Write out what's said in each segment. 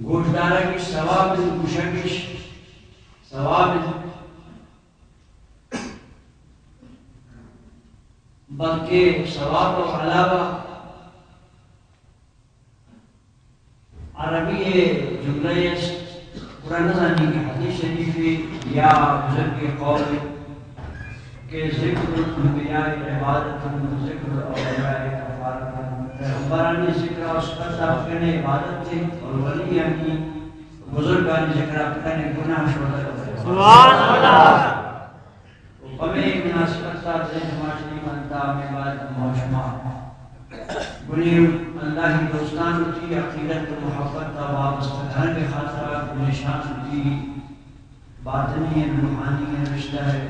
گوشدار نارگش ثواب گوشگش ثواب بلکہ ثواب و علاوہ عربی جملہ قرآن زانی کی حدیث شریفی یا بزرگ قول کہ ذکر الانبیاء عبادت ذکر اولیاء کفارت پیغمبرانی ذکر اس کا تاکن عبادت تھی اور ولی یعنی بزرگانی ذکر اپنے گناہ شوہر سبحان اللہ ہمیں مناسبت ساتھ سے معاشری منتا میں بعد معاشمہ گنی اللہ کی دوستان ہوتی عقیدت و محبت کا وابستہ گھر کے خاطرہ نشان ہوتی باطنی روحانی رشتہ ہے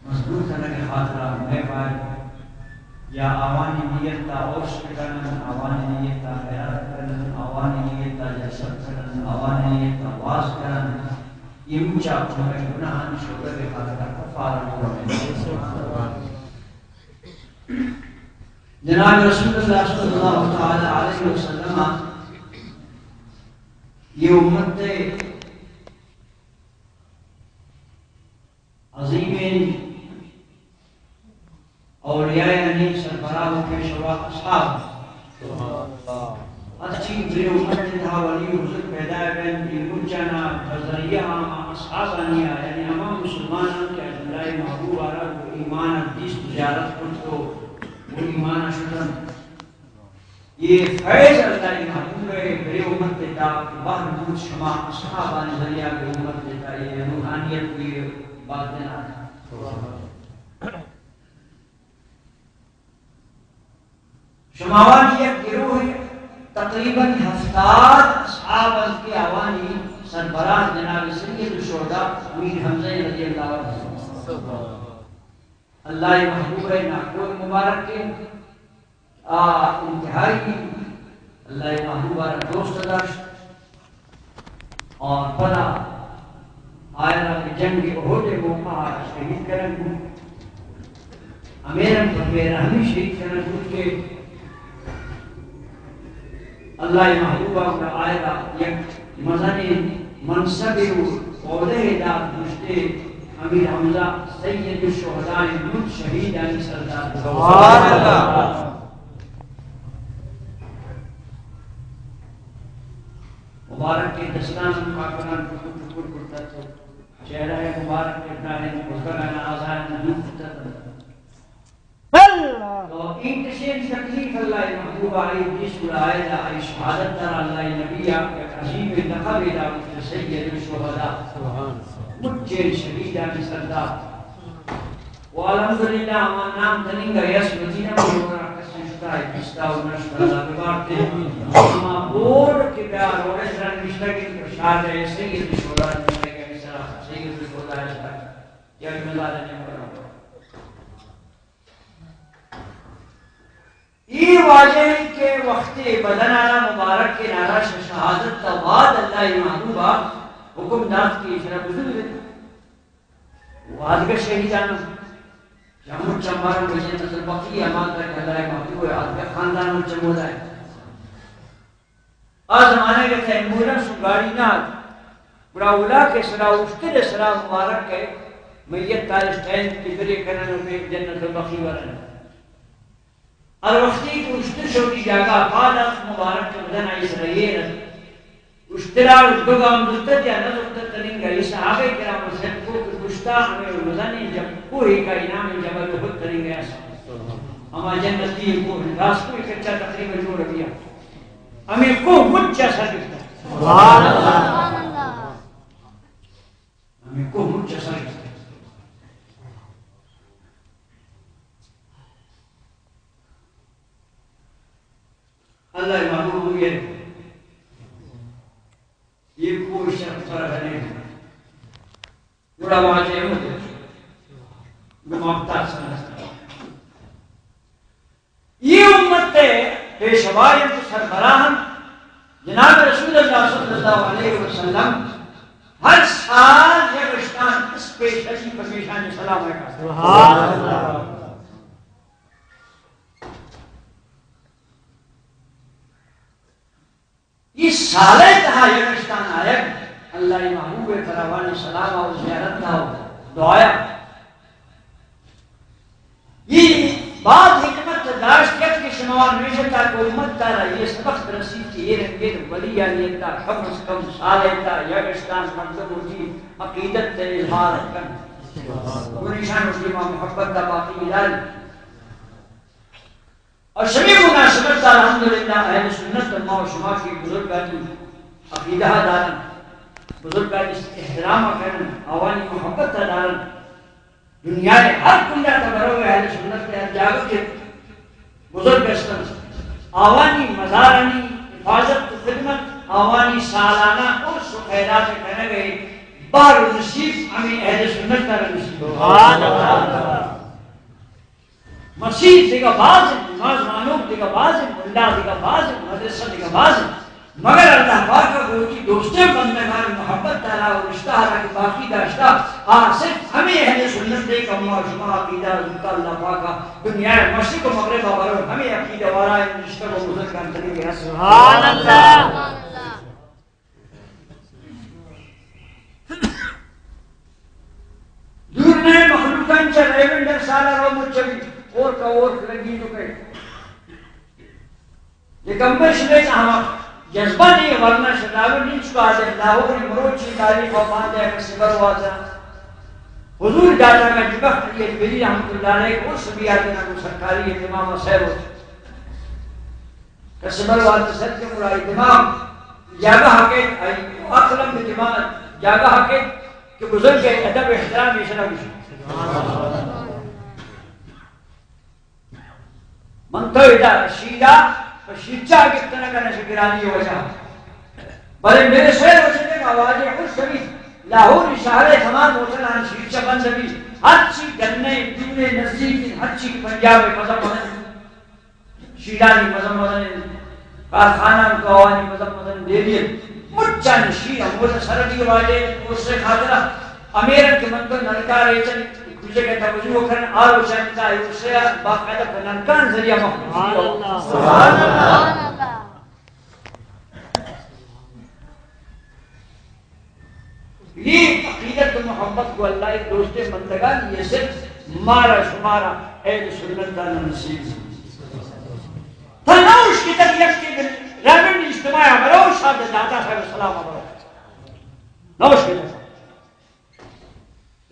مضبوط کرنے کے خاطرہ میں باید یا آوانی نیت تا عرص کرن آوانی نیت تا خیرات کرن آوانی نیت تا جسد کرن آوانی نیت تا واز کرن یہ مجھا ہمیں گناہان شکر کے خاطرہ کفارہ ہوا جناب رسول اللہ صلی اللہ تعالی علیہ وسلم یہ امت عظیم اولیاء یعنی سربراہ کے شوا اصحاب اچھی بری امت تھا ولی حضور پیدا ہے علم جانا بذریعہ اصحاب آنیا یعنی امام مسلمان کے اللہ محبوب عرب ایمان حدیث تجارت کرتو وہ ایمان شدن یہ فیض اللہ محبوب ہے بری امت تھا باہر بود شما اصحاب آنی ذریعہ کے امت تھا یہ روحانیت کی بات دینا تھا شماوانی ایک گروہ ہے تقریباً 70 اصحاب کے آوانی سربراہ جناب سید الشہداء امیر حمزہ رضی اللہ عنہ اللہ محبوب ناکور مبارک کے انتہائی اللہ محبوب دوست داشت اور پدا آئرہ کی جنگ احد موقع شہید کرن امیرن پر بیرحمی شہید کرن بود کے اللہ محبوبہ کا آئرہ یک مزنی منصب عہدہ داد مجھتے امیر حمزہ سید الشہداء مجھ شہید علی سردار سبحان اللہ مبارک کے دستان پاکران ٹکر کرتا تو چہرہ مبارک کے ابراہیم مزدگان آزاد نبی کرتا تو این تشیر تکلیف اللہ محبوب آئی جس الآئیدہ آئی شہادت در اللہ نبی آپ ایک عظیم لقب دعوت سید الشہداء مجھے شہید علی سردار والحمدللہ ہمان نام تنینگا یس مدینہ مجھوڑا کسی شکای کستا و نشتر اللہ ببارتے ہما بور کے پیار اور اس رنگ نشتہ کی پرشاد ہے سید الشہداء نشتہ کے مثلا سید الشہداء نشتہ یا مزادہ نہیں کرنا یہ واجہ ہے کہ وقت بدن آنا مبارک کے نعرہ شہادت کا بعد اللہ محبوبہ حکم داد کی اشرا بزرگ ہے وادگا شہیدانا جامع چمبارا مجھے نظر بقی امان تک اللہ محبوب ہے آدھگا خاندان میں چمودا ہے آج زمانے کے تھے مورن سنگاری ناد بڑا اولا کے سرا اشتر سرا مبارک ہے میت تارشتین کبری کرن میں جنت البقی ورن اور وقتی کو اشتر شوٹی جاگا پاداس مبارک کے مدن آئی سرائیر اشترا اشتگا ہم دلتت یا نظرتت ترینگا یہ صحابہ کرام حسین کو کشتا ہمیں مدنی جب کوئی کا انعام جبل خود ترینگا ایسا ہما جنتی کو راس کو ایک اچھا تقریبا جوڑ دیا ہمیں کو مجھا سا گفتا سبحان اللہ ہمیں کو مجھا سا گفتا اللہ محبوب یہ کوئی شخص پر ہے بڑا واجہ مجھے گمافتار سمجھتا یہ امت پیشوائیت سربراہم جناب رسول اللہ صلی اللہ علیہ وسلم ہر سال یہ رشتان اس پیشنی پر پیشانی سلام ہے سبحان اللہ یہ سالے تہا یہ رشتان فراوانی سلام اور زیارت نہ ہو دعایا یہ بعض حکمت داشت یک کہ شموان میشتا کو امت تارا یہ سبق رسید کی یہ رنگید ولی آلیتا کم از کم سالیتا یگشتان مطلب ہوتی عقیدت تے اظہار کن ونشان مسلمہ محبت دا باقی ملال اور شمی مناسبت دا الحمدللہ اہل سنت اللہ و شما کی بزرگانی عقیدہ دارن بزرگانی احترام کرن آوانی محبت دارن دنیا ہر کنڈا تبرو اہل سنت کے جاگو کے بزرگ استن آوانی مزارانی حفاظت خدمت آوانی سالانہ اور سخیرات کہنے گئے بار نصیب ہمیں اہل سنت کا نصیب مسیح دیگا باز نماز مانوک دیگا باز ملا دیگا باز مدرسہ دیگا باز مگر اللہ پاک کا گوچی دوستے بندگان محبت تعالیٰ و رشتہ حالا کی باقی داشتہ صرف ہمیں اہل سنت دے کا اللہ شما عقیدہ رضا اللہ پاک کا دنیا مشرق و مغرب آورو ہمیں عقیدہ وارا ان رشتہ کو بزرگ کرنے کے لئے سبحان اللہ دور میں مخلوقان چا ریونڈر سالہ رو مجھوی اور کا اور لگی جو کہے یہ کمبر شلے چاہاں جذبہ نہیں ورنہ شداوی نہیں چکا دے لاہور مروچی تاریخ و باندے اگر سبر ہوا حضور جاتا کا جبخت یہ بلی رحمت اللہ علیہ اور سبی آدھنا کو سرکاری اہتمام سیر ہو کہ سبر ہوا سر کے مرا اہتمام جاگہ حقیق اقلم اہتمام جاگہ حقیق کہ بزرگ کے ادب احترام ایسا نہ کچھ منتویدہ شیدہ شیچہ کتنا کا نشکرانی ہو جا بلے میرے شہر ہو چکے گا آوازیں خوش سبھی لاہور شہر تمام ہوتنا شیچہ بند سبھی ہر چیز گرنے دینے نزدیک ہر چیز پنجاب مذہب مدن شیدانی مذہب مدن کارخانہ قوانی مذہب مدن دیلیے مجھن شیدہ مولا سردی والے اس سے خاطرہ امیرن کے منتو نلکار ایچن مجھے کہتا ہے وہ کرن آرو چاہتا ہے اس سے باقاعدہ پنانکان ذریعہ مخلوق سبحان اللہ یہ عقیدت و محبت کو اللہ ایک دوست بندگان یہ صرف مارا شمارا اہل سنت کا نصیب تناوش کی تکلیف کے دن ریبن اجتماع برو شاہد داتا صاحب السلام برو نوش کی تکلیف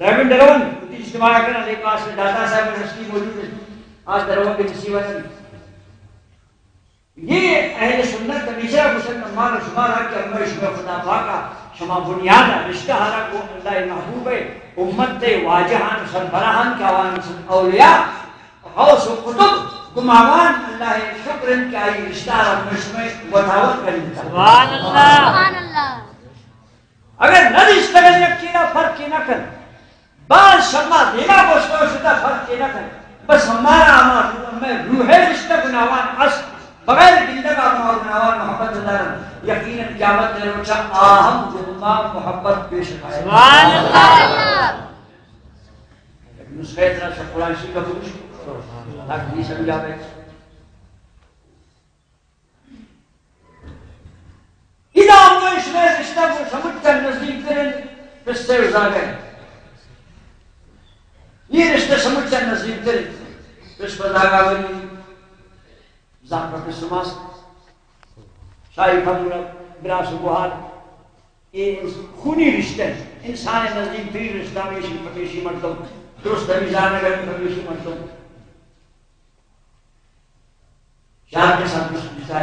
ریبن درون اجتماع کرنا لے پاس میں داتا صاحب رشتی موجود ہے آج درون کے نصیبت ہے یہ اہل سنت تمیشہ مسلم مانا شمارا کہ امر شمع خدا پاکا شما بنیادہ رشتہ حرا کو اللہ محبوب ہے امت واجہان سربراہان کے آوان اولیاء حوث و قطب گماوان اللہ شکرن کے آئی رشتہ حرا مشمع وطاوت کریں سبحان اللہ اگر نہ رشتہ کریں یکینا فرق کی نہ کر بعض شما دیما بوشتہ شدہ فرق کی نہ کر بس ہمارا ہمارا روح رشتہ گناوان اصل بغیر گندگا گناوان محبت دارن یقیناً قیامت نے روچا آہم ظلمہ محبت پیش آئے سبحان اللہ لیکن اس خیط رہا سب قرآن شیئر کا بوش تاکہ نہیں سمجھا بے اذا ہم اس میں رشتہ کو سمجھ کر نزدیک کریں پس سے ازا گئے یہ رشتہ سمجھ کر نزدیک کریں پس پر لاغا بنی زان پر سماس شاہی فضل براس و بہار یہ خونی رشتہ انسان نزدیک تری رشتہ میشی پتیشی مرتب درست میزان اگر پتیشی مرتب شاہد کے ساتھ رشتہ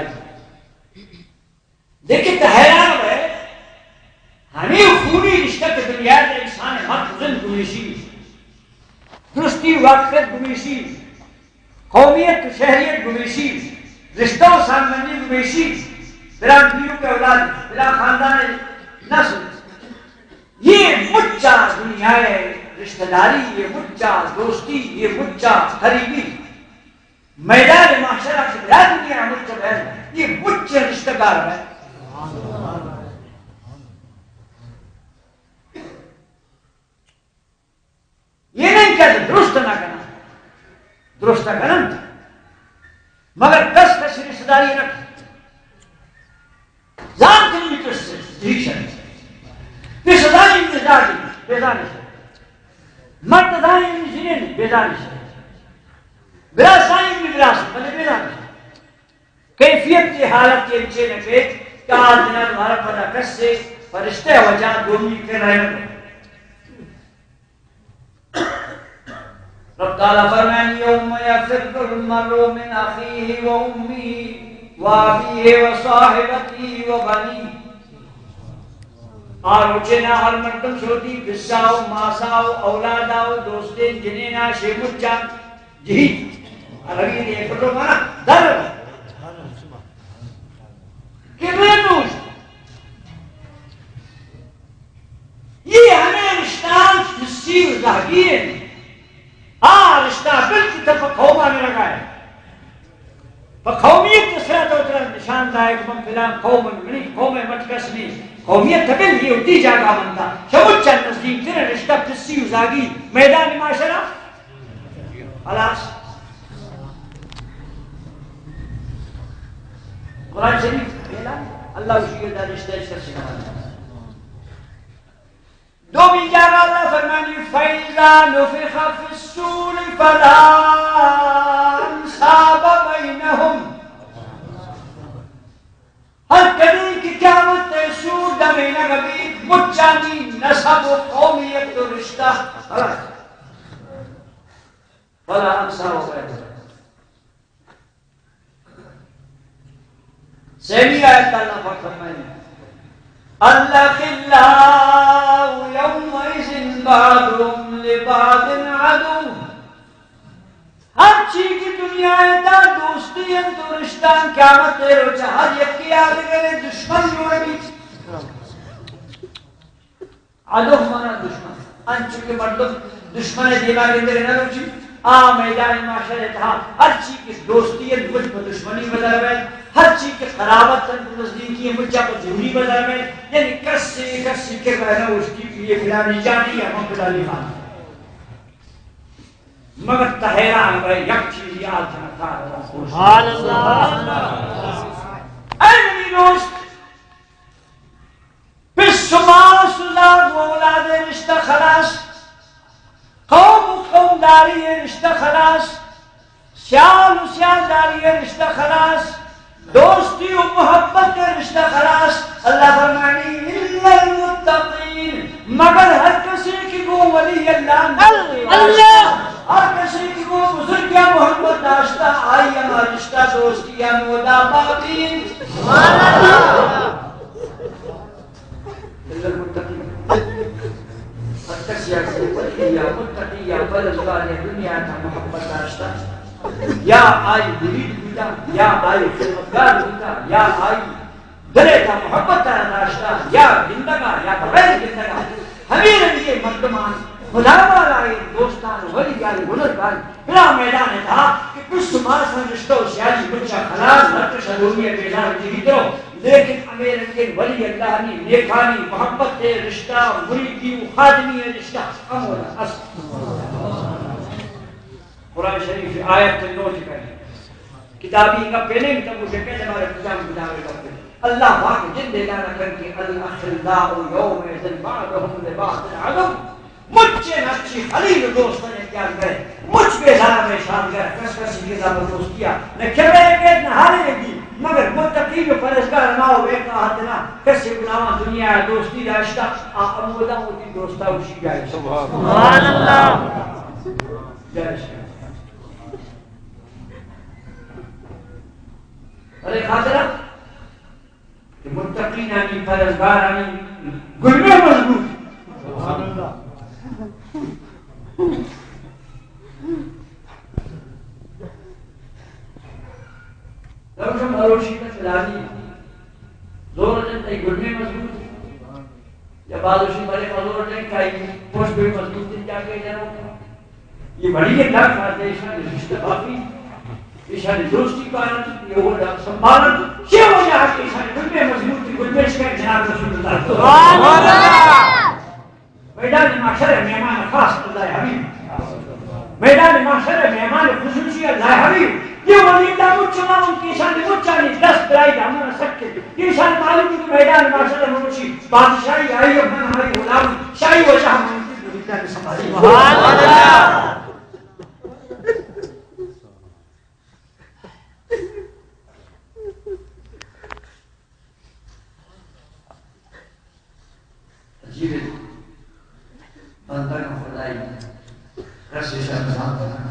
لیکن تحیران ہے ہمیں خونی رشتہ کے بنیاد انسان مطلن گمیشی درستی واقفیت گمیشی قومیت شہریت گمیشی رشتہ و سامنی گمیشی بلا پیروں کے اولاد بلا خاندان نسل یہ مجھا دنیا ہے رشتہ داری یہ مجھا دوستی یہ مجھا قریبی میدان معاشرہ کی بلا دنیا مجھا ہے یہ مجھا رشتہ دار ہے یہ نہیں کہتے درست نہ کرنا درست نہ کرنا مگر کس کس رشتہ داری رکھ زان کے لیے کس سے رشتہ داری بیزارش مرد دائیں انجینئر بیزارش براس آئیں بھی براس بلے بیزارش کیفیت کی حالت کے انچے نکے کہ آج دنیا تمہارا پتا کس سے فرشتے وجہ دومی کر رہے ہیں رب تعالیٰ فرمائیں یوم یفر المرء من اخیہ و امیہ و ابیہ و صاحبتہ و بنیہ اور اچھنا ہر مردم شروطی بساو ماساو اولاداو دوستین جنینا شیمت جان جہید عربی نے فرلو مانا در کبرنوش یہ ہمیں رشتان جسی و زہگیر رشتہ بلکہ تفا قومہ میں لگا ہے فقومیت تسرات اترا نشان دائے کہ من فلان قوم منی قوم مٹکسنی قومیت تبل یہ ہوتی جاگا منتا شمت چند نزدیک تیرے رشتہ جسی و زہگیر میدان معاشرہ خلاص قرآن شریف اللہ شکر دا رشتہ اس کا سکھانا دو بھی جاگا اللہ فرمانی فَإِذَا نُفِخَ فِي الصُّورِ فَلَا أَنْسَابَ بَيْنَهُمْ ہر کدی کی قیامت سور دمینہ کبھی مچانی نسب و قومیت و رشتہ فَلَا أَنْسَابَ بَيْنَهُمْ سیمی آیت اللہ فرمائے الْأَخِلَّاءُ يَوْمَئِذٍ بَعْضُهُمْ لِبَعْضٍ عَدُوٌّ ہر چیز کی دنیا ہے دوستی ہے تو رشتہ قیامت ہے روچہ ہر یکی آگے گئے دشمن جوڑے بیچ عدو مانا دشمن انچو کے مردم دشمن دیما کے اندر نہ روچی میدان معاشرے تھا ہر چیز کی دوستی ہے مجھ پر دشمنی بدل گئے ہر چیز کی خرابت نزدیکی ہے مجھا پر جھوری بدل گئے یعنی کسی کے کہنا اس کی یہ فلانی جانی ہے ہم فلانی خان مگر تحیران گئے یک چیز یاد جاتا ہے سبحان اللہ اے میری دوست پس شمار سزاد و اولاد رشتہ خلاص قوم و قوم داری رشتہ خلاص سیال و سیال داری رشتہ خلاص دوستی و محبت رشتہ خلاص اللہ فرمانی الا المتقین مگر ہر کسی کی کو ولی اللہ ہر کسی کی کو بزرگ یا محبت داشتہ آئی ہمارا رشتہ دوستی یا مودا باقی سبحان اللہ الا المتقین متقی یا فرزگار دنیا تا محبت داشتا یا آئی مرید ہوتا یا آئی خدمتگار ہوتا یا آئی دلے تا محبت داشتا یا زندگا یا بغیر زندگا ہمیں رنگی مردمان خدا والا دوستان ولی یاری بزرگان بلا میدان تھا کہ کچھ تمہارا سنجشتہ و سیاسی بچہ خلاص ہر شروعی بیدار جیوی دو لیکن امیر ولی اللہ نے نیکانی محبت رشتہ مریدی و خادمی رشتہ امولا اصل قرآن شریف آیت نوٹ کریں کتابی کا پہلے بھی تب مجھے کہتے ہمارے پجام کتابے کرتے اللہ پاک جن دیلانا کر کے الاخلاء یوم اذن بعضهم لبعض عدو مجھے نفسی خلیل دوستوں نے اختیار کرے مجھ پہ زارہ میں شان کر کس کسی کے زارہ دوست کیا نہ کھبے گئے نہ ہارے گی مگر متقی جو پرہیزگار نہ ہو بے کہا دینا کسی گناہاں دنیا دوستی داشتا امودا ہوتی دوستا اسی جائے سبحان اللہ جائے ارے خاطرہ کہ متقین آنی پرہیزگار آنی گلمے مضبوط سبحان اللہ روشم ہروشی کا چلانی زور جن تے گلمے مضبوط یا بادوشی بڑے مزور جن کھائی پوش بھی مضبوط دن جا کے جانا یہ بڑی ہے لاکھ آتے ایشان رشتہ باقی ایشان دوستی پارن یہ وہ سنبھالن کیا ہو جا کے ایشان گلمے مضبوط تھی گلمے شکر جناب رسول اللہ سبحان اللہ میدان معاشرہ مہمان خاص اللہ حبیب میدان معاشرہ مہمان خصوصی اللہ حبیب یہ ولی اللہ مجھنا ان کی شان مجھانی دست برائی دامنا سکتے یہ شان معلوم کی میدان معاشرہ مجھے بادشاہی آئی اپنا ہماری غلام شاہی و شاہ نے سنبھالی. سبحان اللہ. عجیب بندہ کا خدائی رسی سے نظام بنانا.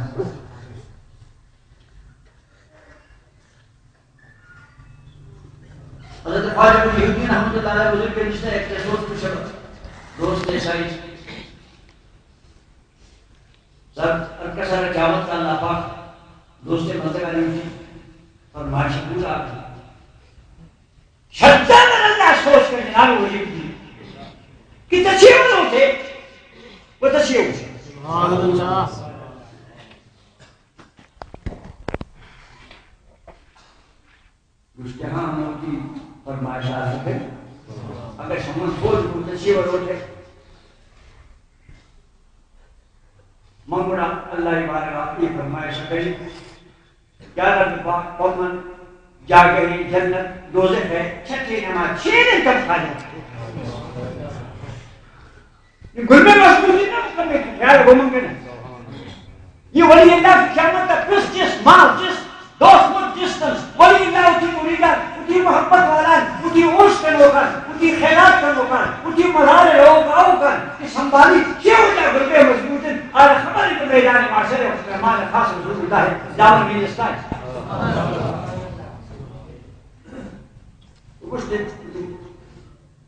حضرت خواجہ محیدین رحمۃ اللہ علیہ بزرگ کے رشتہ ایک دوست پوچھا دوست عیسائی سر ارکسر قیامت کا اللہ پاک دوست منطقہ علی ہوتی فرمائش پورا شدہ میں اللہ سوچ کر جناب وجیب دی کہ تشیع ہوتے وہ تشیع ہوتے. سبحان اللہ. اس کے ہاں ہوتی فرمائش آ سکے اگر سمجھ سوچ کو تشیع ہوتے منگوڑا اللہ بارگاہ یہ فرمائش کری کیا رب پاک قومن جاگہی جنت دوزخ ہے چھٹی نماز 6 دن تک کھا جاتے. یہ گل میں مضبوطی نہ کرنے کی خیال وہ منگنے یہ ولی اللہ کی قیامت تک کس جس مال جس دوست مت ڈسٹنس ولی اللہ اتی مریدہ اتی محبت والا اتی عرش کا نوکر اتی خیرات کا نوکر اتی مزار لوگ آؤ کر کہ سنبھالی کیا ہوتا گل میں مضبوط اور خبر کو میدان معاشرے اور فرمان خاص رسول اللہ ہے دعوت میں اسلام کچھ دن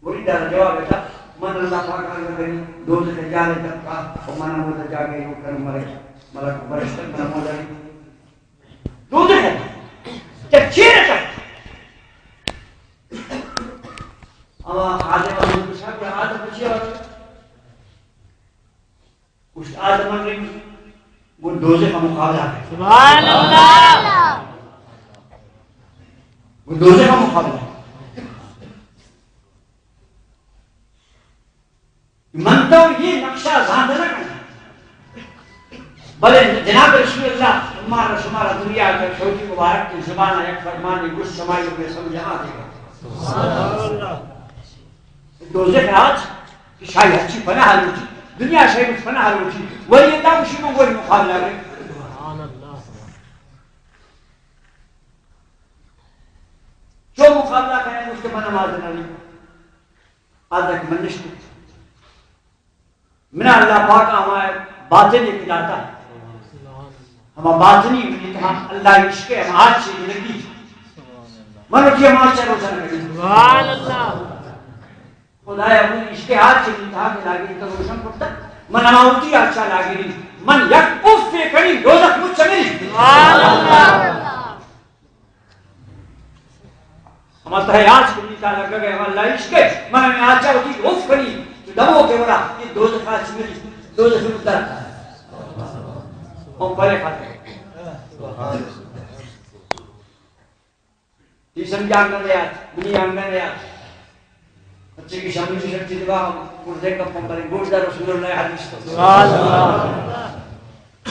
مریدہ کا جواب ہے من اللہ پاک آگے کریں دوزخ جالے تک کا ومانا موتا جاگے یوں کروں مرے ملک برشتک بنا مولا دوزخ ہے جب چیر تک اما آدم آدم پچھا کہ آدم پچھا اس آدم آدم وہ دوزخ کا مقابلہ ہے. سبحان اللہ. وہ دوزخ کا مقابلہ ہے. من تو یہ نقشہ ذات نہ کرنا بلے جناب رسول اللہ شمارا دنیا کا چھوٹی مبارک کی زبان ایک فرمان گوش سمائی میں سمجھا دے گا. دوزخ آج کہ شاہی اچھی پناہ لوٹی دنیا شاہی پناہ لوٹی ولی اللہ اسی میں کوئی مقابلہ رہے. سبحان اللہ. جو مقابلہ کریں اس کے من آماز نہ لی آدھا کہ منشت من اللہ پاک ہمارے باطنی کی داتا ہمارا باطنی ہم اللہ عشق ہم آج سے زندگی من اٹھی ہم آج سے روشن کریں. سبحان اللہ. خدای اپنی عشق آج سے انتہا کے لاگی تو روشن کرتا من آماؤتی اچھا لاگی من یک اف کری دوزخ مجھ چلی. سبحان اللہ. ہمارا تہی آج کے انتہا لگا گئے اللہ عشق من ہمیں آج چاہتی اف کری دمو کے بڑا یہ دوزخ آج ملی دوزخ اتر ہم بڑے کھاتے ہیں یہ سمجھا آنگن لے آج منی آنگن لے آج بچے کی شامل کی شکتی دبا مردے کب ہم کریں گوشدہ رسول اللہ حدیث سبحان اللہ.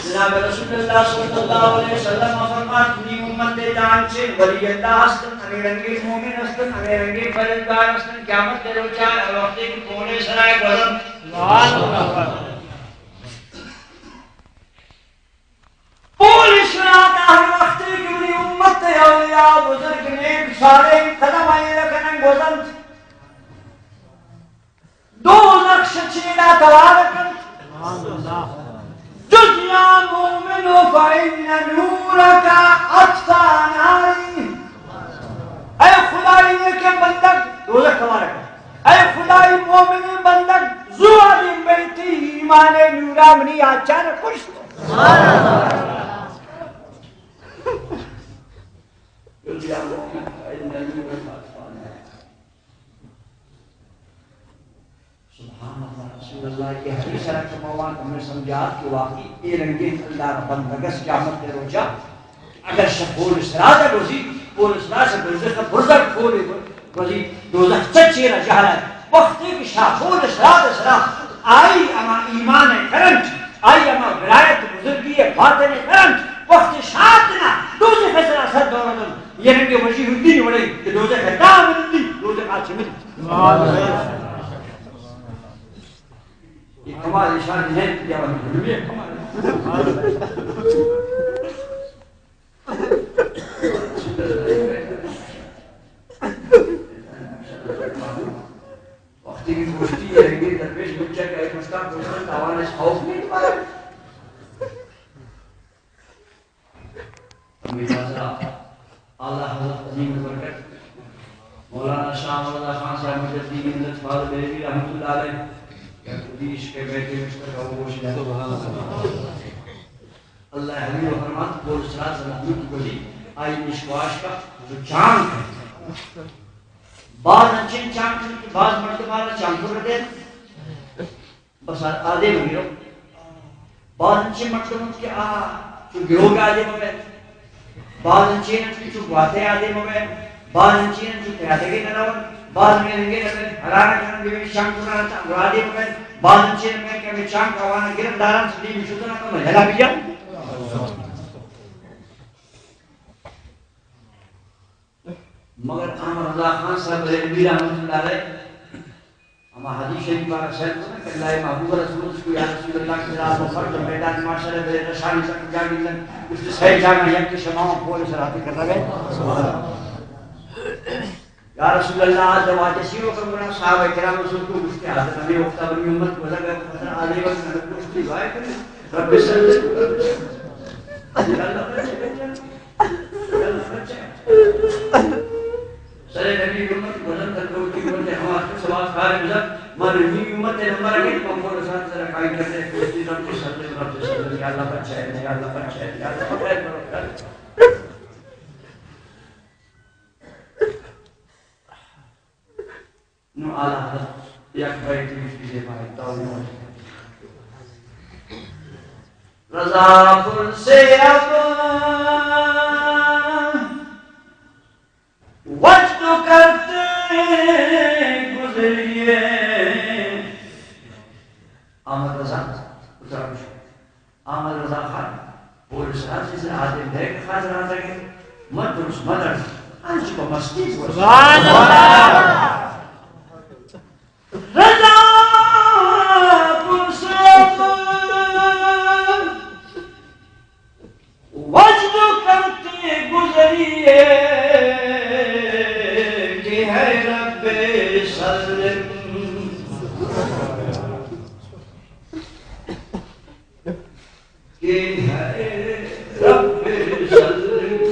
جناب رسول اللہ صلی اللہ علیہ وسلم فرمات اپنی امت دے جان سے ولی اللہ ہستن امیر انگیز مومن ہستن امیر انگیز فرزگار ہستن قیامت دے روچار وقتی کی کونے سرائے گزم. سبحان اللہ. پول اسرات ہر وقتی کی انہی امت دے اولیاء بزرگ نیک سارے قدم آئی رکھنے گزم دو نقش چیدہ توارکن. سبحان اللہ. جز یا مومن فإن نورک اطفا ناری. اے خدای نیک بندک دوزخ توارک اے خدای مومن بندک زو عدیم بیتی ایمان نورا منی آچار خوش. سبحان اللہ. جز یا مومن فإن نورک اطفا ناری. سبحان اللہ رسول اللہ یہ حدیث رکھ موان ہمیں سمجھا کہ واقعی یہ رنگین اللہ بندگس قیامت دے روچا اگر شفور اسراد روزی پور اسراد سے دوزخ برزق کھولے روزی دوزخ چچی رجال ہے وقتی کی شفور اسراد آئی اما ایمان کرنٹ آئی اما ولایت بزرگی باطن کرنٹ وقت شادنا دوزخ اسراد سر دورتن یہ رنگی وجیح الدین وڑے کہ دوزخ دام الدین دوزخ آچھ ملی. سبحان اللہ. کمال شان ہے کیا ہے وقتی کی گوشتی ہے کہ درویش بچہ کا ایک مسکان پوچھنے تاوان اس خوف نہیں تمہارا امید حضرات اللہ حضرت عظیم برکت مولانا شاہ مولانا خان صاحب مجدی ملت فاضل بریلوی رحمۃ اللہ علیہ یا قدیش کے بیٹے مشترک ابوش اللہ حبیب و فرمات بول سرات صلی کی بلی آئی نشواش کا جو چاند ہے بعض انچین چاند کی بعض مرتبہ چاند کو رہتے ہیں بس آدھے بگیرو بعض انچین مرتبہ کے جو گروہ کے آدھے بگیر بعض انچین کی جو گواتے آدھے بگیر بعض انچین جو پیادے کے نراور بعض میں رنگے رہتے حرارہ کرنے بھی شام کو رہتا گرادے بگیر بعض انچین میں کہ ہمیں چاند کا وانا گرم داران سلی میں شدنا کا مجھلا بھی جا مگر احمد رضا خان صاحب بریلوی رحمۃ اللہ علیہ ہم حدیث شریف پاک شاید کو کہ اللہ محبوب رسول اس کو یا رسول اللہ کی راہ فرض میدان معاشرے میں رشانی تک جا گئی اس سے صحیح جانا یا کہ شماؤں پورے سراتی کرتا گئے یا رسول اللہ جب آج سیروں پر منا صحابہ کرام رسول کو گشتے حضرت نبی وقتہ بنی امت کو لگا فتر آدھے وقت نبی کو اس کی دعائے کریں رب صلی اللہ سرے نبی امت گزن تک روٹی امت ہمارے سواز کار مزد مرمی امت نمبر اگر کمپور رسان سر قائم کرتے ہیں کشتی رب کے صلی یا اللہ بچہ ہے یا اللہ بچہ ہے یا اللہ بچہ ہے نو آلہ حضرت یک بیٹی مشکل بھائی تاؤں رضا پر سے اب وجد کرتے گزریے احمد رضا احمد رضا خان پولیس حاضر سے آدم بھیک خاص رہا تھا کہ مدرس آنچ کو مستی سبحان اللہ رضا پرسب وجد کرتے گزریے کہ ہے رب سلم کہ ہے رب سلم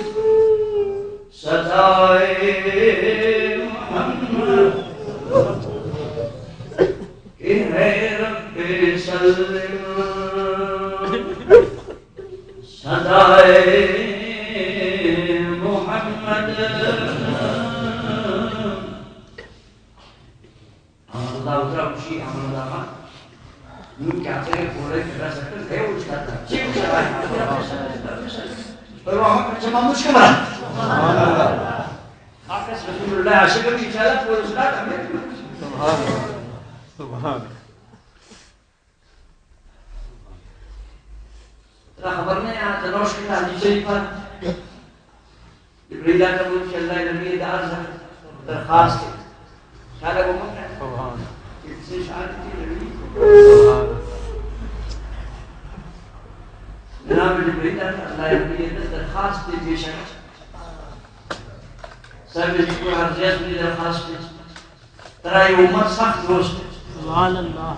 سدائے محمد کہ ہے رب سلم سدائے محمد اللہ خوشی احمد اللہ خان نون کیا سے بولے کرا سکتے ہے اس کا چیز چلا ہے پر وہ ہم کا جمع مشکل ہے سبحان اللہ آپ رسول اللہ عاشق کی چلا پورا سنا ہمیں سبحان اللہ سبحان اللہ خبر میں یہاں تنوش کی حدیث شریف پر جبریل کا بول کہ اللہ نبی دار درخواست ہے شاید وہ مت ہے سبحان اس سے شاید کی نبی سبحان جناب جبریل اللہ نبی درخواست ہے بے شک سب کو عرضیت کی درخواست ہے ترائی امت سخت دوست سبحان اللہ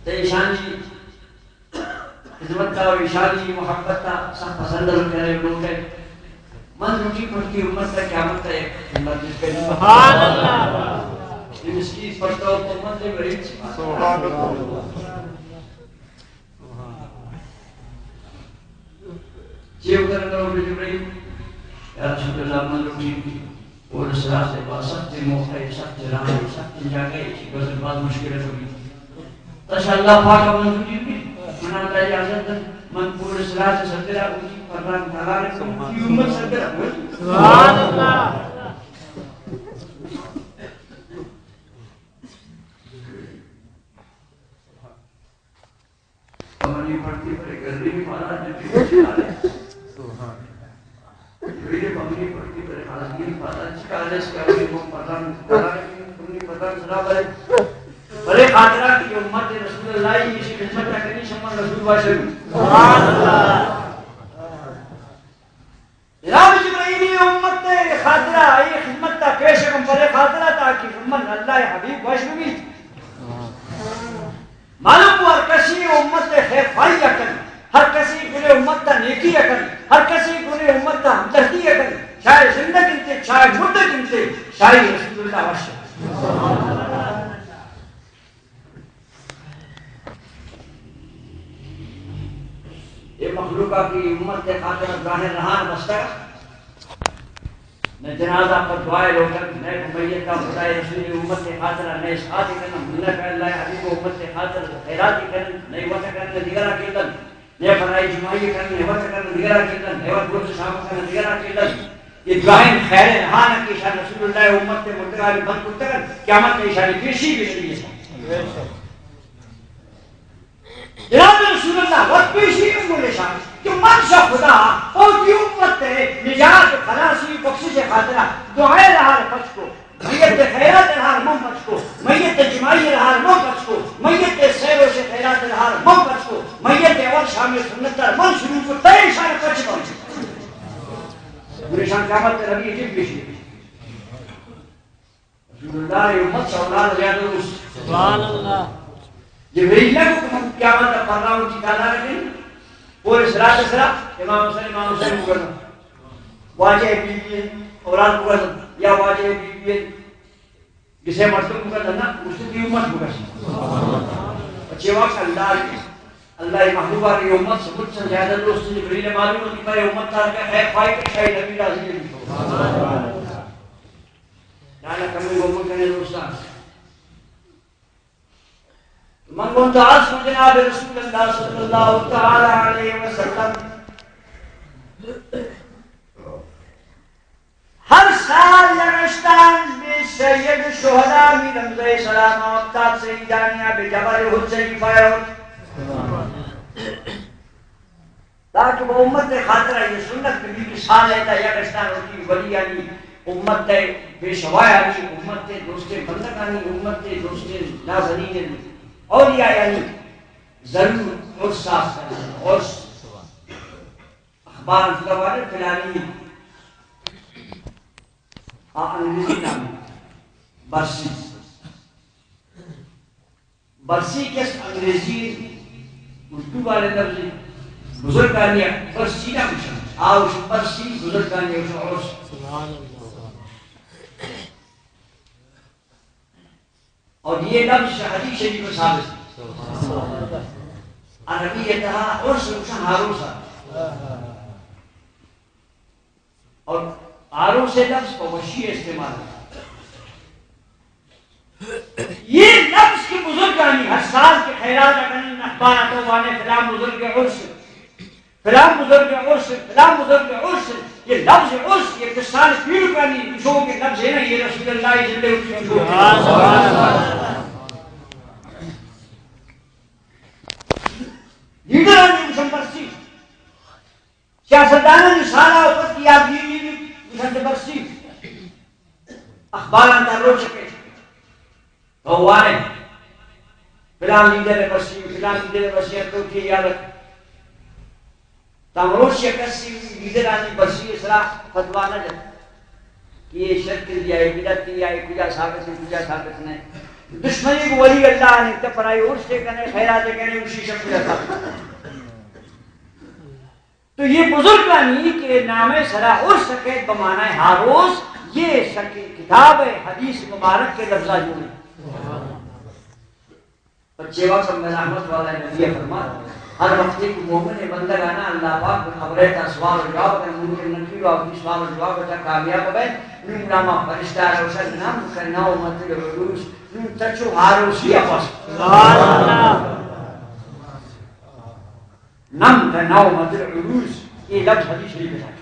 تے ایشانی خدمت کا اور ایشانی محبت کا سخت پسند کرے لوگ ہے من روٹی پڑتی امت کا قیامت کا ایک مسجد کا سبحان اللہ یہ مسجد پڑھتا ہو تو امت نے بڑی سبحان اللہ جیو کرنا ہو جبریل یا رسول اللہ من روٹی اور اس راہ سے با سخت موقع سخت راہ سخت جگہ کی گزر بعد مشکل ہوگی تشاء اللہ پاک من روٹی منا اللہ اجازت من پورے صلاح سے سرکرہ ہوگی فرمان تعالیٰ نے کی امت سرکرہ ہوگی سبحان اللہ ہماری پڑھتی پر ایک گردی بھی پالا جبی پڑھتی سبحان یہ پمنی پڑھتی پر ایک حالگی پالا چکالے اس کا بھی وہ پتن تعالیٰ نے پتن سنا بھائی برے خاطرہ کی امت رسول اللہ کی خدمت کرنی شمال رسول اللہ سبحان اللہ جناب جبرائیلی امت خاطرہ یہ خدمت تا پیش کم برے خاطرہ تا کی امت اللہ حبیب واشمی معلوم ہر کسی امت خیر فائی اکن ہر کسی گلے امت تا نیکی اکن ہر کسی گلے امت تا ہمدردی اکن چاہے زندگی انتے چاہے مدد انتے چاہے رسول اللہ واشمی یہ مخلوقہ کی امت کے خاطر ظاہر رہان بستا نہ جنازہ پر دعائے لوٹن نئے میت کا خدای رسول امت کے خاطر نئے ساتھ کرنا منہ کر اللہ حبیب امت کے خاطر خیرات کرنا نئے وقت کرنا دیگرہ کیلن نئے فرائی جمعی کرنا وقت کرنا دیگرہ کیلن نئے وقت گرد شام کرنا دیگرہ کیلن یہ دعائیں خیر رہان کی شان رسول اللہ امت کے مرتقالی بند کرتا قیامت کے اشاری پیشی بھی نہیں ہے جناب رسول اللہ وقت پیشی میں بولے شاہ کہ منشا خدا اور کی امت ہے نجات خلاصی بخشش خاطرہ دعائے رہا بچ کو میت خیرات رہا مم بچ کو میت جماعی رہا مم بچ کو میت سیروں سے خیرات رہا مم بچ کو میت اول شامل سنت من شروع کو تئے شان بچ پہنچ شان قیامت ربی جب پیشی رسول اللہ امت سے اولاد زیادہ روس سبحان اللہ جبریل نے کو قیامت کا پرنامہ ٹھکانا رکھیں پورے صراط صراط امام حسین کرنا واجہ بیوی اولاد کو کرنا یا واجہ بیوی جسے مرتب کو کرنا اس کی امت کو کرنا اچھے وقت اللہ محبوبہ کی امت سے مجھ سے زیادہ دوست جبریل معلوم ہوتی پائے امت تھا کہ خیر خواہی کے شاہد نبی راضی نہیں لانا کمی وہ ملکنے دوستان من كنت عاصم جناب رسول الله صلى الله تعالى عليه وسلم ہر سال یگشتان میں سید شہداء میں رمضان سلام آفتاب سے جانیہ بے جبل حسین فائر تاکہ وہ امت خاطرہ یہ سنت نبی کی سال ہے یگشتان ہوتی ولی یعنی امت بے شوائے امت دوست بندگانی امت دوست نازنین اولیاء یعنی ضرور اور صاف کرنا اور اخبار فلوار فلانی انگریزی نام برسی برسی کس انگریزی اردو والے لفظ بزرگانی برسی نہ کچھ آوش برسی بزرگانی اور سبحان اللہ اور یہ لفظ حدیث شریف میں ثابت ہے عربیتها عرس وشان عروسا اور عروس لفظ کو وشی استعمال یہ لفظ کی بزرگانی ہر سال کے خیرات اکنن اخباراتوں والے فلان بزرگ عرس فلان بزرگ عرس فلان بزرگ عرس یہ لفظ عرس یہ کسان پیڑ کرنی جو کہ لفظ ہے نا یہ رسول اللہ جلدے اس میں لیڈرانی مشن برسی سیاستدانہ نشانہ اوپر کیا بیوی مشن برسی اخباران در رو چکے گوانے فلان لیڈر برسی فلان لیڈر برسی تو کی یادت تمروش شکسی لیڈرانی برسی اسرا فتوہ نہ جائے کہ یہ شرک دیا ہے بدعت دیا ہے کجا ثابت ہے کجا ثابت نہیں دشمنی کو ولی اللہ نے تپرائی عرس سے کرنے خیرات کرنے اسی شخص کو تھا تو یہ بزرگانی کے نام سرا عرس کے بمانا ہے ہاروس یہ کتاب حدیث مبارک کے لفظہ جو ہیں بچے وقت میں رحمت والا نبی فرماتا ہر وقت ایک مومن بندگانا اللہ پاک خبریں تا سوال و جواب کرنے ممکن نکی و اپنی سوال و جواب تا کامیاب بین نیم نامہ فرشتہ روشن نام کرنا و مطل عروس نیم تچو حاروسی افس سبحان اللہ نم کرنا و مطل عروس یہ لفظ حدیث شریف ہے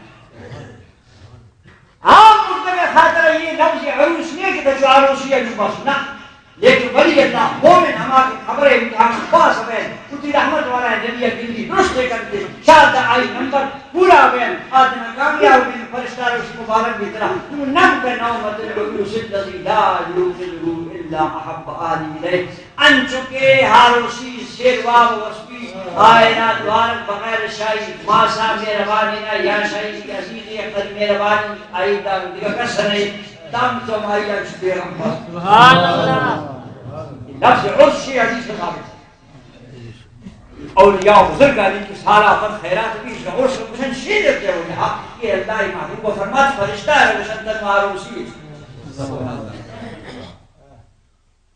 عام مطلب خاطر یہ لفظ عروس نہیں کہ تچو حاروسی افس نا لیکن ولی اللہ مومن ہماری خبریں امتحان خاص بین کتی رحمت والا ہے نبی اکیلی درست کرتے شاہدہ آئی نمبر پورا بین آدنا کامیاب بین فرشتہ رسول مبارک بھی طرح نم کا نومت العروس اللذی لا یوقلہ اللہ احب آلی الیہ انچکے ہاروسی شیروا وسبی آئینہ دوار بغیر شاہی ماسا مہربانینا یا شاہی عزیزی اقل مہربانی آئیدہ دیگا کسنے تم تو مائیہ پیغمبر سبحان اللہ لفظ عرشی حدیث میں ثابت اولیاء بزرگ علی کی سارا پر خیرات بھی اس کا عرش کشن شیدت کے ہوئے یہ اللہ محبوب کو فرمات فرشتہ ہے وشدت معروسی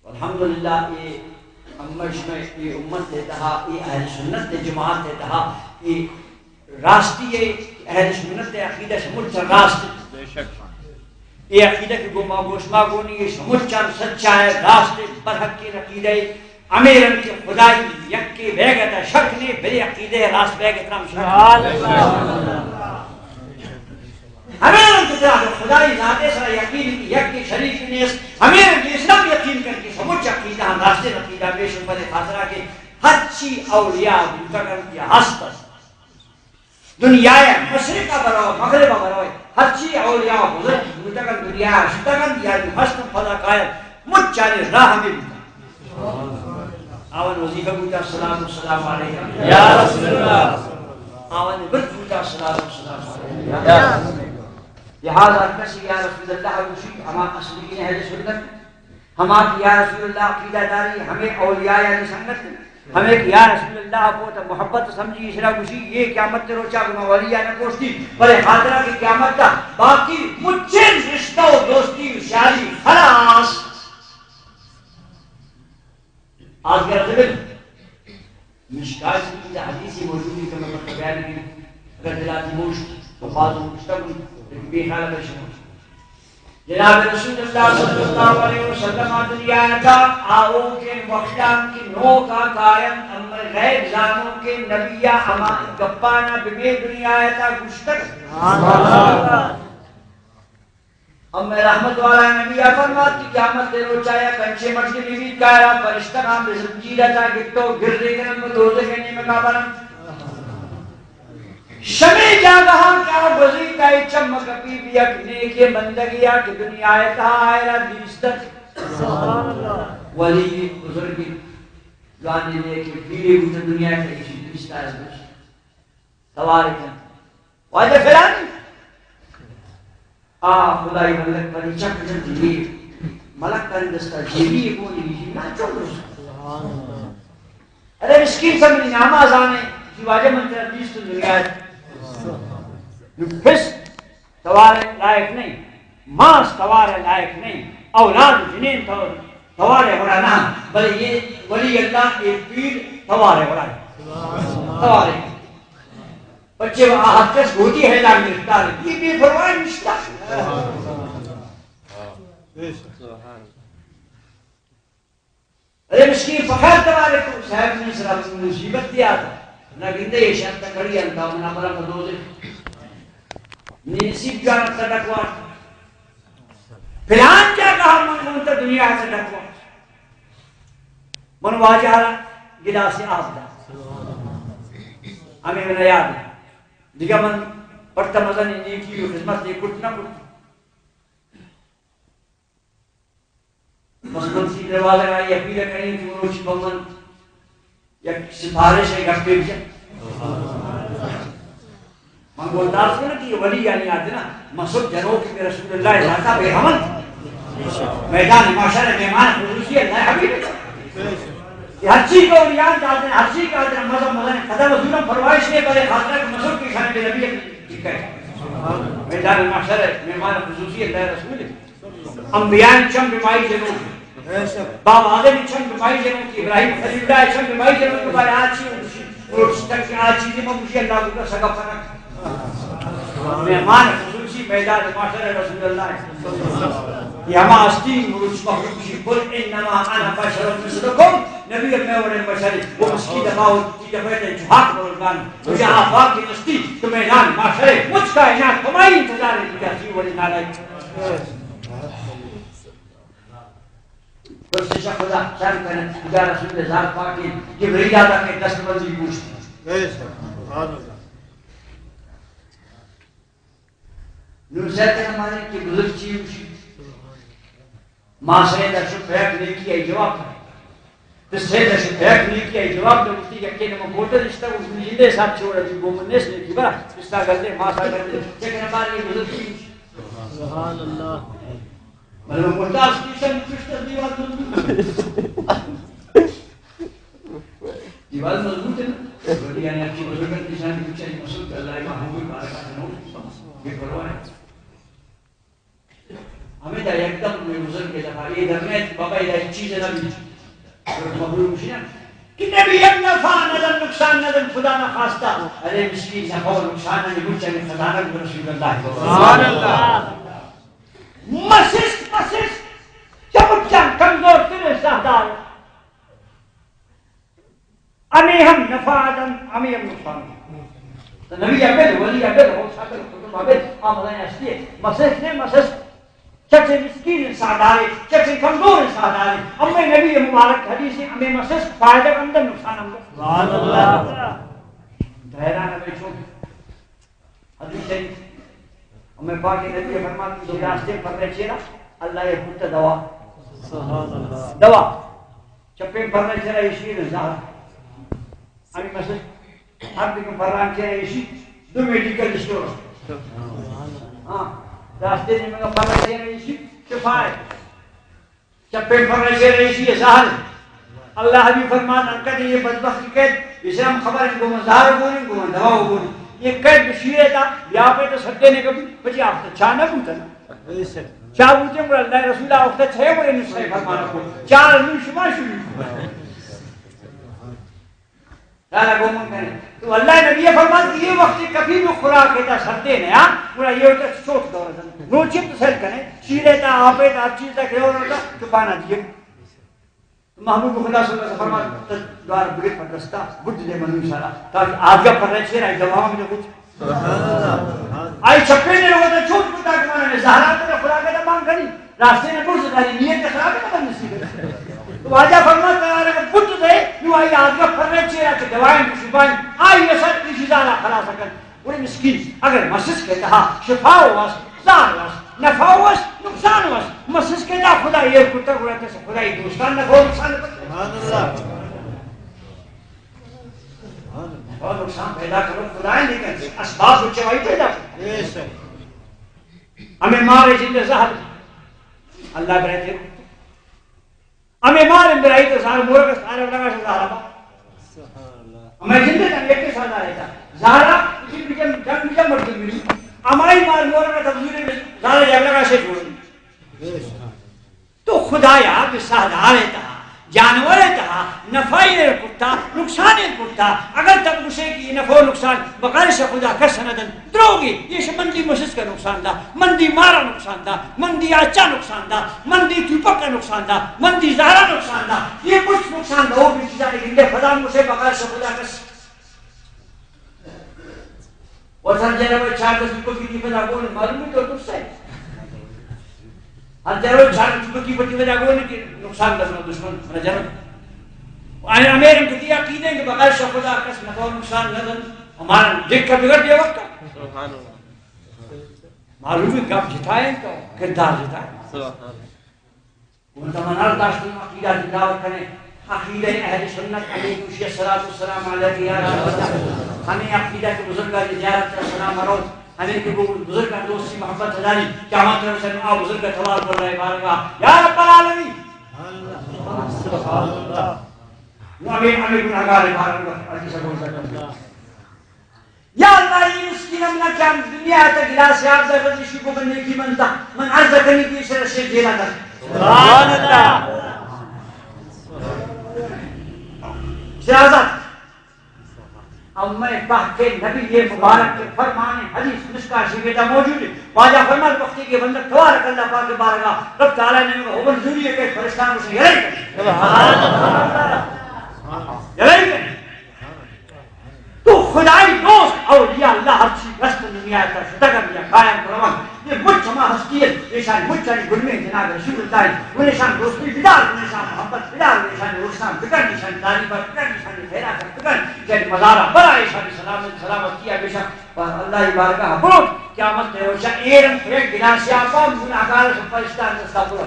الحمدللہ یہ امت دیتا یہ اہل سنت جماعت دیتا یہ راستی اہل سنت عقیدہ سمجھ راست یہ عقیدہ کی گما گوشما گونی یہ سمجھ سچا ہے راست برحق کی عقیدہ امیرن کی خدائی یکی بیگتا شک نہیں بری عقیدہ راست بیگتا سبحان اللہ امیرن کی طرح خدائی ذاتے سرا یقین کی یکی شریف نیس امیرن کی اسلام یقین کر کے سمجھ عقیدہ ہم راستے عقیدہ بے شبت خاطرہ کے ہر چی اولیاء منتقل کیا ہستس دنیا مشرقہ براؤ مغربہ براؤ ہر چی اولیاء بزرگ منتقل دنیا شتگن یعنی حسن فضا قائل مجھ چالی راہ میں بھی آوان وظیفہ بوتا السلام علیکم یا رسول اللہ آوان برد بوتا السلام علیکم لہذا کسی یا رسول اللہ وشی ہما اصلین اہل سنت ہما کی یا رسول اللہ عقیدہ داری ہمیں اولیاء یعنی سنت ہمیں کہ یا رسول اللہ کو محبت سمجھی اسرا وشی یہ قیامت تے روچا کہ مولی یعنی کوشتی بلے خاطرہ کی قیامت تا باقی مجھے رشتہ و دوستی و شادی خلاص آج کے رضبل مشکال سے کی حدیثی موجودی کہ میں مطلب بیان کی اگر دلاتی موشت وفاظ و مشتقل بے خالہ بشموش جناب رسول اللہ صلی اللہ علیہ وسلم دنیا کا آؤ کے وقتان کی نو کا قائم امر غیب زانوں کے نبیہ ہماری گپانا بمے دنیا تا گشتر ہم میں رحمت والا نبی فرمات کی قیامت دے روچایا کنچے مرشد نبید کائرہ فرشتہ نام بزم جیدہ گٹو گر دے کرن میں دوزے کرنے میں کابرن شمی جاگہاں کیا بزی کئی چمک پی بیک نیکی بندگیا کہ دنیا تا آئرہ دیستت ولی بزرگی لانی لے کے پیلے ہوتا دنیا کا اسی دیستا ہے توارکن واجہ فلانی خدای ملک پری چک جن دیئے ملک کری دستا جیبی کونی لیجی نا چون رسول ارے مسکین سمجھنی ناماز آنے کی واجہ منتر دیس تو دنیا ہے پھس توارے لائق نہیں ماس توارے لائق نہیں اولاد جنین توارے ہو رہا نا بلے یہ ولی اللہ ایک پیر توارے ہو رہا ہے توارے بچے وہ آہت کس گھوٹی ہے لاغ گرفتار ہے یہ بھی فرمائے مشتہ ارے مسکین فخیر توارے کو صاحب نے صرف مصیبت دیا تھا نہ گندے یہ شرط کڑی انتا منا برا مدوزے نصیب جانت کا ڈکوار فلان کیا کہا منتا دنیا سے ڈکوار من واجہ گلا سے آب دا ہمیں میں یاد ہے دیکھا من پڑھتا مزن نیکی و خدمت دے کٹنا کٹنا مسلم سی دروازہ رہا یہ اپیلہ کریں کہ انہوں بمن یا سفارش ہے گھر پہ بھی من بولتا اس کو نا کہ یہ ولی یعنی آتے نا مسعود جنوب کے رسول اللہ ذاتا بے حمل میدان معاشر مہمان خصوصی اللہ حبیب یہ ہر چیز کو اولیان چاہتے ہیں ہر چیز کا آتے ہیں مذہب خدا وزولم فرمائش نہیں کرے خاطرہ کہ مسعود کی شان بے نبی ٹھیک ہے میدان معاشر مہمان خصوصی اللہ رسول انبیاء چم بمائی جنوب باب آدم چم بمائی جنوب کی ابراہیم خلیل اللہ چم بمائی جنوب کے بارے آچی اور آچی دی ممشی اللہ کو سگا فرق مہمان خصوصی میدان معاشر رسول اللہ یہ ہما استی مروچ مخلوقی قل انما انا بشر مثلکم نبی میں ورن بشری وہ مسکی دباؤ کی دفعہ جھاک بولگان مجھے آفاق کی نستی تو میدان معاشر مجھ کا انعاد تمہاری انتظار ہے کیا سی ولی نالائی بس شخص خدا شان کرنے خدا رسول اللہ ذات پاکی جبریل آدھا کے دست منزی پوچھتی نور سیتے ہمارے کی بزرگ چیز ما سيدا شفاك ليكي أي جواب بس سيدا شفاك ليكي أي جواب ده مفتي كأكيد مبوتة لشتا وزنجينده ساتھ چھوڑا جی گومنس ليكي برا بستا گلدے ما سا گلدے لیکن ہماری بزرگ کی سبحان اللہ مطلب مرداس کیسن کشتر دیوال مضبوط ہے نا یعنی آپ کی بزرگت نشان کی کچھ مسعود اللہ محبوب بارکات نور یہ پرواہ ہے ہمیں دا یک دم میں بزرگ کے دفعہ یہ درمیت بابا یہ ایک چیز ہے نبی محبوب مشینا کہ نبی اب نفع ندر نقصان ندر خدا نہ خواستہ ارے مسکین نفع و نقصان نہ بچہ نے خزانہ رسول اللہ سبحان اللہ مسس چمک جان کمزور تیرے سہدار امی ہم نفعاً امی ہم نقصان تو نبی عبد ولی عبد ہو شاکر خطب عبد آمدان اشتی ہے مسس نے مسس چکے مسکین سہدارے چکے کمزور سہدارے امی نبی مبارک حدیث امی مسس فائدہ اندر نقصان اندر سبحان اللہ دہرانہ بیچو حدیث ہے ہمیں پاک نبی فرماتے ہیں راستے پر رہے چیرا اللہ یہ خود دوا سبحان اللہ دوا چپے پر رہے چیرا یشیر زہر ہمیں مسجد ہر دن پر رہے چیرا یشیر دو میڈیکل اسٹور ہاں راستے میں پر رہے چیرا یشیر شفائے چپے پر رہے چیرا یشیر زہر اللہ حبیب فرماتا انکہ یہ بدبخت قید اسے ہم خبر ان کو مزار بولیں کو دوا بولیں یہ قید بشیرے تھا یہاں پہ تو سکتے نے کبھی بچے آپ تو چاہ نہ بوتا نا چاہ بوتے ہیں اللہ رسول اللہ وقت چھے بڑے نسخے فرمانا کو چار من شما شروع لالا گومن کرنے تو اللہ نبی فرماتا کہ یہ وقت کبھی بھی خوراک ہے سکتے نے ہاں پورا یہ ہوتا ہے چوٹ دور ہے نو چپ سیل کرنے شیرے تھا آپ ہے ہر چیز تک ہے اور ہوتا چپانا دیئے محمود خدا صلی اللہ علیہ وسلم فرماتا دوار بگت پر دستا بڑھ دے منو انشاءاللہ تاکہ آگیا پر رہے چھے رہے جواب میں کچھ آئی چھپے نے لوگا تا چھوٹ پتا کمانا نے زہرات نے خدا کا دمان کری راستے نے برس داری نیت کے خراب ہے نبی نصیب ہے تو آجا فرماتا ہے بڑھ دے یوں آئی آگیا پر رہے چھے رہے دوائیں شفائیں آئی اثر کسی زہرہ خلا سکن انہیں مسکین اگر مسجد کہتا ہاں شفا ہوا زہر ہوا نفع ہوس نقصان ہوس مسجد کے دا خدا یہ کتا گوڑا سے خدا ہی دوستان نہ ہو نقصان سبحان اللہ اور نقصان پیدا کرو خدا ہی نہیں کرتے اسباب کو چوائی پیدا کرو ہمیں مارے جن زہر اللہ برہتے ہمیں مارے برائی تو سارے مورا کا سارے لگا سے زہرہ ہمیں جن دے جنگ ایک کے ساتھ آ رہتا زہرہ اسی جنگ مرد ملی ہماری مار مورا کا تبزیرے میں زہرہ جنگ لگا سے چھوڑ تو خدایا بسہدار تہا جانور تہا نفعی کتا نقصان کتا اگر تک مشے کی نفع و نقصان بغیر سے خدا کا سندن دروگی یہ سے مندی مسجد کا نقصان دا مندی مارا نقصان دا مندی آچا نقصان دا مندی تیپک کا نقصان دا مندی زہرہ نقصان دا یہ کچھ نقصان دا وہ بھی چیزا لیکن کہ خدا مشے بغیر سے خدا کا اور سر جنہ وہ چار دس کو کی خدا کو معلوم ہے تو تجھ سے ہر جرو چھار چکو کی پٹی وجہ گو نہیں کہ نقصان کرنا دشمن میرا جرو آئین امیر کتی عقیدیں کہ بغیر شاہ خدا کس نفع و نقصان نظر ہمارا دیکھ کر بگڑ دیا وقت کا معلوم ہے کہ آپ جتائیں تو کردار جتائیں ان تمہنار داشتوں عقیدہ جداوت کریں عقیدہ اہل سنت علیہ وشی السلام علیہ یا رسول اللہ ہمیں عقیدہ کے بزرگاہ زیارت کا سلام مرود ہمیں کہ وہ بزرگ کا دوستی محبت ہزاری قیامت میں سے آپ بزرگ کا توار کر رہے بارگاہ یا رب العالمین سبحان اللہ ہمیں گناہگار بارگاہ عزیز سے بول سکتا یا اللہ یہ مسکین امنا کیا دنیا تک گلاس آپ در رضیشی کو بننے کی منتا من عرض کرنی کی اسے رشے جیلا در سبحان اللہ سیاست اب میں پاک نبی یہ مبارک کے فرمان حدیث مشکا شیدہ موجود ہے واجہ فرمان وقتی کے بندر توارک اللہ پاک بارگاہ رب تعالیٰ نے وہ منظوری ہے کہ فرشتان اسے یلائی کریں سبحان اللہ یلائی کریں تو خدای دوست اولیاء اللہ ہر چیز رست دنیا کا شدگر یا قائم پروان یہ مجھ ہما ہستیت نشان مجھ چاہی گلمے جناب رسول اللہ وہ نشان دوستی بدار وہ نشان محبت بدار وہ نشان روشنان بکر نشان تعریفہ بکر نشان خیرات بکر جن مزارہ بڑا ایشان سلامت کیا بے شک اللہ بارگاہ بروت قیامت ہے روشن ایرم پھر گناسی آپا گناہگار سے فرشتان دستا پورا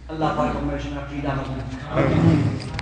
اللہ پاک ہمیں اس میں عقیدہ مند